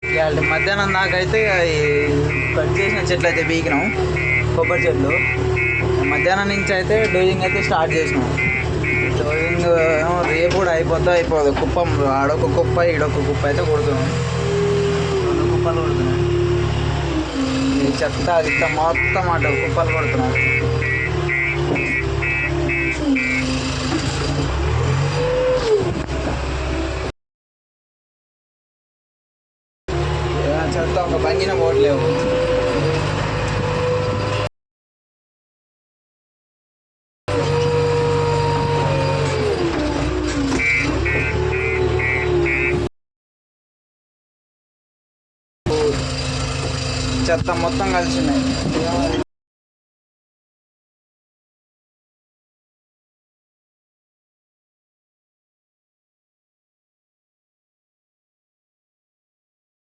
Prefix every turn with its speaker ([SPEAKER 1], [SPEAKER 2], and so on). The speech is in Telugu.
[SPEAKER 1] ఇవాళ మధ్యాహ్నం దాకైతే ఈ కట్ చేసిన చెట్లు అయితే పీకినాం, కొబ్బరి చెట్లు. మధ్యాహ్నం నుంచి అయితే డోజింగ్ అయితే స్టార్ట్ చేసినాం. డోజింగ్ రేపు కూడా అయిపోదు. కుప్పం ఆడొక కుప్ప ఈడొక కుప్ప అయితే కొడుతున్నాం, 2 కుప్పలు కొడుతున్నాం. ఈ చెత్త గిత్త మొత్తం అటు కుప్పలు కొడుతున్నాం. చెత్త ఒక బంగిన పోవట్లేవు. చెత్త మొత్తం కలిసి ఉన్నాయి.